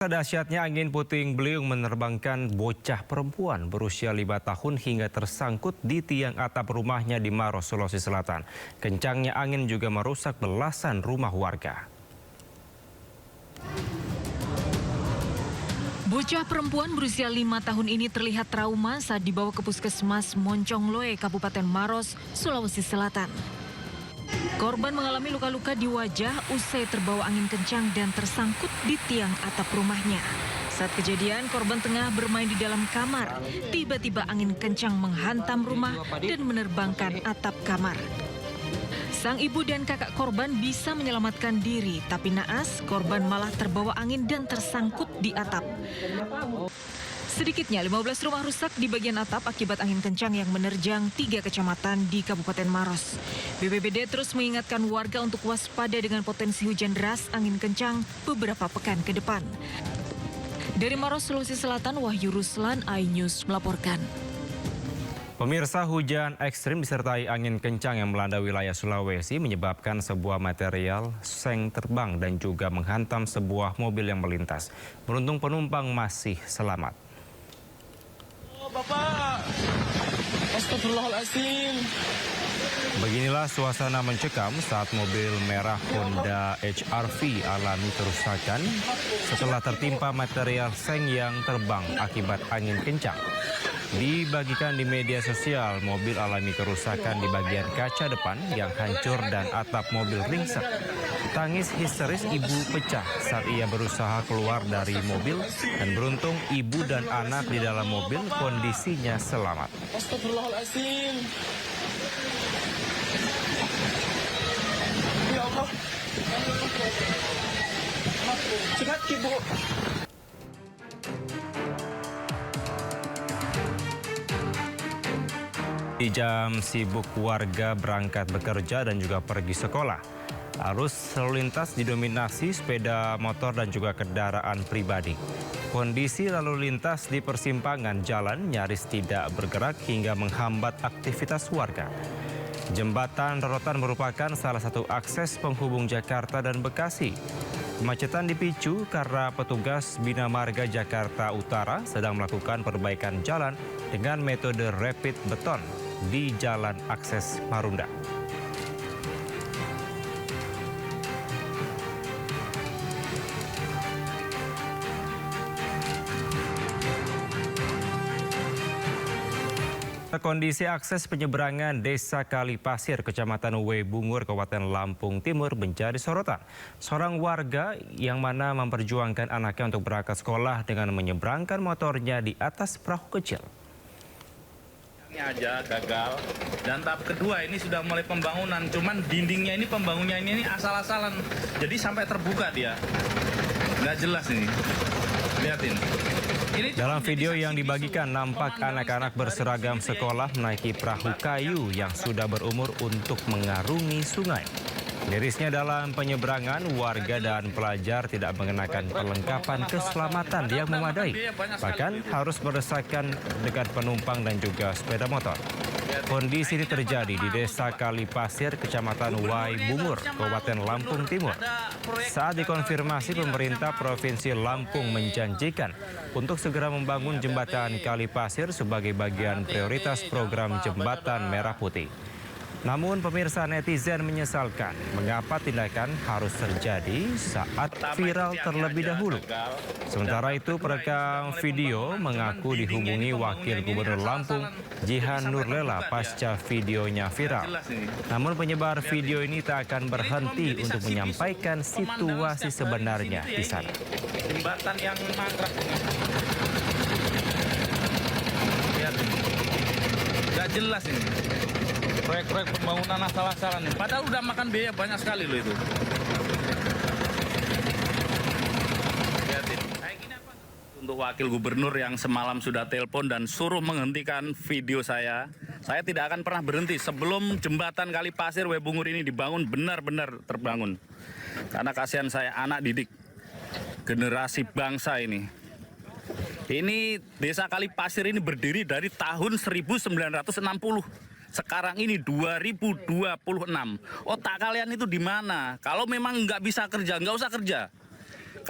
Dahsyatnya angin puting beliung menerbangkan bocah perempuan berusia 5 tahun hingga tersangkut di tiang atap rumahnya di Maros, Sulawesi Selatan. Kencangnya angin juga merusak belasan rumah warga. Bocah perempuan berusia 5 tahun ini terlihat trauma saat dibawa ke puskesmas Moncongloe, Kabupaten Maros, Sulawesi Selatan. Korban mengalami luka-luka di wajah usai terbawa angin kencang dan tersangkut di tiang atap rumahnya. Saat kejadian, korban tengah bermain di dalam kamar. Tiba-tiba angin kencang menghantam rumah dan menerbangkan atap kamar. Sang ibu dan kakak korban bisa menyelamatkan diri, tapi naas korban malah terbawa angin dan tersangkut di atap. Sedikitnya 15 rumah rusak di bagian atap akibat angin kencang yang menerjang 3 kecamatan di Kabupaten Maros. BPBD terus mengingatkan warga untuk waspada dengan potensi hujan deras angin kencang beberapa pekan ke depan. Dari Maros, Sulawesi Selatan, Wahyu Ruslan, iNews melaporkan. Pemirsa, hujan ekstrim disertai angin kencang yang melanda wilayah Sulawesi menyebabkan sebuah material seng terbang dan juga menghantam sebuah mobil yang melintas. Beruntung penumpang masih selamat. Bapak, astagfirullahaladzim. Beginilah suasana mencekam saat mobil merah Honda HR-V alami kerusakan setelah tertimpa material seng yang terbang akibat angin kencang. Dibagikan di media sosial, mobil alami kerusakan di bagian kaca depan yang hancur dan atap mobil ringsek. Tangis histeris ibu pecah saat ia berusaha keluar dari mobil dan beruntung ibu dan anak di dalam mobil kondisinya selamat. Astagfirullahaladzim. Ya Allah. Cepat ibu. Di jam sibuk warga berangkat bekerja dan juga pergi sekolah. Arus lalu lintas didominasi sepeda motor dan juga kendaraan pribadi. Kondisi lalu lintas di persimpangan jalan nyaris tidak bergerak hingga menghambat aktivitas warga. Jembatan Rorotan merupakan salah satu akses penghubung Jakarta dan Bekasi. Kemacetan dipicu karena petugas Bina Marga Jakarta Utara sedang melakukan perbaikan jalan dengan metode rapid beton di jalan akses Marunda. Kondisi akses penyeberangan Desa Kalipasir, Kecamatan Uwe Bungur, Kabupaten Lampung Timur menjadi sorotan. Seorang warga yang mana memperjuangkan anaknya untuk berangkat sekolah dengan menyeberangkan motornya di atas perahu kecil. Ini aja gagal, dan tahap kedua ini sudah mulai pembangunan, cuman dindingnya ini pembangunannya ini asal-asalan, jadi sampai terbuka dia, nggak jelas ini, lihatin. Dalam video yang dibagikan nampak anak-anak berseragam sekolah menaiki perahu kayu yang sudah berumur untuk mengarungi sungai. Mirisnya dalam penyeberangan, warga dan pelajar tidak mengenakan perlengkapan keselamatan yang memadai. Bahkan harus berdesakan dengan penumpang dan juga sepeda motor. Kondisi ini terjadi di Desa Kalipasir, Kecamatan Uwe Bungur, Kabupaten Lampung Timur. Saat dikonfirmasi, pemerintah Provinsi Lampung menjanjikan untuk segera membangun jembatan Kalipasir sebagai bagian prioritas program Jembatan Merah Putih. Namun pemirsa, netizen menyesalkan mengapa tindakan harus terjadi saat viral terlebih dahulu. Sementara itu, perekam video mengaku dihubungi Wakil Gubernur Lampung, Jihan Nurlela, pasca videonya viral. Namun penyebar video ini tak akan berhenti untuk menyampaikan situasi sebenarnya di sana. Jembatan yang mangkrak. Lihat, nggak jelas ini. Proyek-proyek pembangunan asal-asalan, padahal udah makan biaya banyak sekali loh itu. Lihatin. Untuk Wakil Gubernur yang semalam sudah telepon dan suruh menghentikan video saya tidak akan pernah berhenti sebelum jembatan Kalipasir Uwe Bungur ini dibangun benar-benar terbangun. Karena kasihan saya, anak didik, generasi bangsa ini. Ini Desa Kalipasir ini berdiri dari tahun 1960. Sekarang ini 2026. Otak kalian itu di mana? Kalau memang nggak bisa kerja, nggak usah kerja.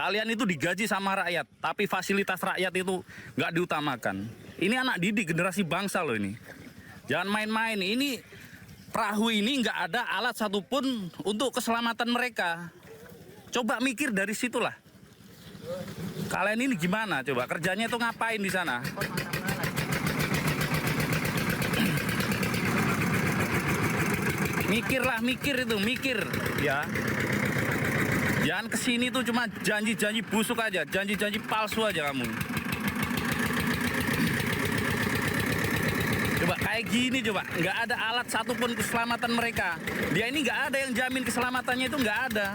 Kalian itu digaji sama rakyat, tapi fasilitas rakyat itu nggak diutamakan. Ini anak didik generasi bangsa loh ini. Jangan main-main. Ini perahu ini nggak ada alat satupun untuk keselamatan mereka. Coba mikir dari situlah. Kalian ini gimana? Coba kerjanya itu ngapain di sana? Mikir ya. Jangan kesini tuh cuma janji-janji busuk aja, janji-janji palsu aja kamu. Coba kayak gini coba, nggak ada alat satupun keselamatan mereka. Dia ini nggak ada yang jamin keselamatannya, itu nggak ada.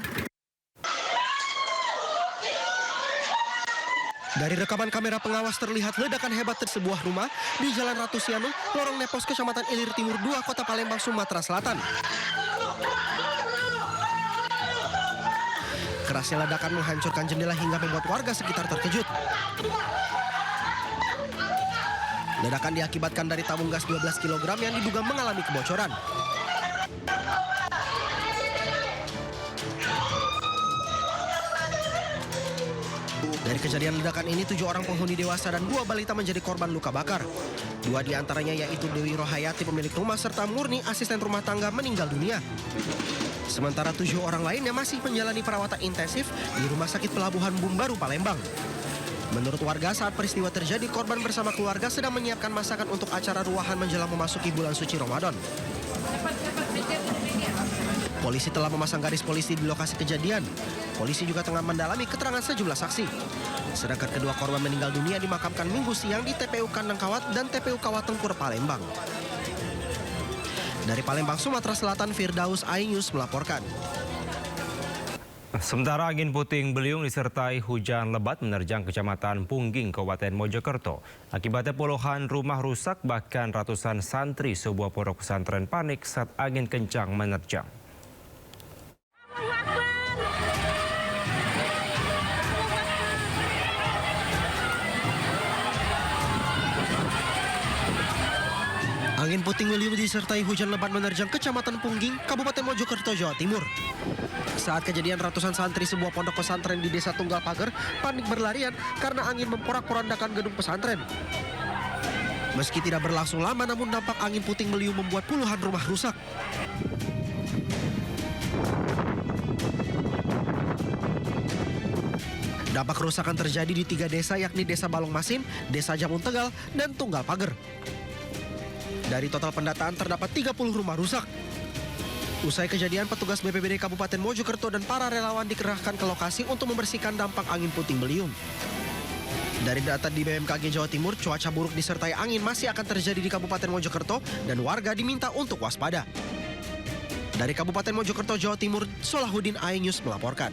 Dari rekaman kamera pengawas terlihat ledakan hebat di sebuah rumah di Jalan Ratu Sianu, Lorong Nepos, Kecamatan Ilir Timur 2, Kota Palembang, Sumatera Selatan. Kerasnya ledakan menghancurkan jendela hingga membuat warga sekitar terkejut. Ledakan diakibatkan dari tabung gas 12 kg yang diduga mengalami kebocoran. Dari kejadian ledakan ini, 7 orang penghuni dewasa dan 2 balita menjadi korban luka bakar. 2 diantaranya yaitu Dewi Rohayati pemilik rumah serta Murni asisten rumah tangga meninggal dunia. Sementara 7 orang lainnya masih menjalani perawatan intensif di Rumah Sakit Pelabuhan Bumbaru, Palembang. Menurut warga, saat peristiwa terjadi, korban bersama keluarga sedang menyiapkan masakan untuk acara ruahan menjelang memasuki bulan suci Ramadan. Polisi telah memasang garis polisi di lokasi kejadian. Polisi juga tengah mendalami keterangan sejumlah saksi. Sedangkan kedua korban meninggal dunia dimakamkan Minggu siang di TPU Kandang Kawat dan TPU Kawat Tengkur, Palembang. Dari Palembang, Sumatera Selatan, Firdaus Ainus melaporkan. Sementara angin puting beliung disertai hujan lebat menerjang Kecamatan Pungging, Kabupaten Mojokerto. Akibatnya puluhan rumah rusak, bahkan ratusan santri sebuah pondok pesantren panik saat angin kencang menerjang. Angin puting beliung disertai hujan lebat menerjang Kecamatan Pungging, Kabupaten Mojokerto, Jawa Timur. Saat kejadian, ratusan santri sebuah pondok pesantren di Desa Tunggal Pager panik berlarian karena angin memporak-porandakan gedung pesantren. Meski tidak berlangsung lama, namun dampak angin puting beliung membuat puluhan rumah rusak. Dampak kerusakan terjadi di 3 desa, yakni Desa Balong Masin, Desa Jamun Tegal, dan Tunggal Pager. Dari total pendataan terdapat 30 rumah rusak. Usai kejadian, petugas BPBD Kabupaten Mojokerto dan para relawan dikerahkan ke lokasi untuk membersihkan dampak angin puting beliung. Dari data di BMKG Jawa Timur, cuaca buruk disertai angin masih akan terjadi di Kabupaten Mojokerto dan warga diminta untuk waspada. Dari Kabupaten Mojokerto, Jawa Timur, Solahuddin Ainus melaporkan.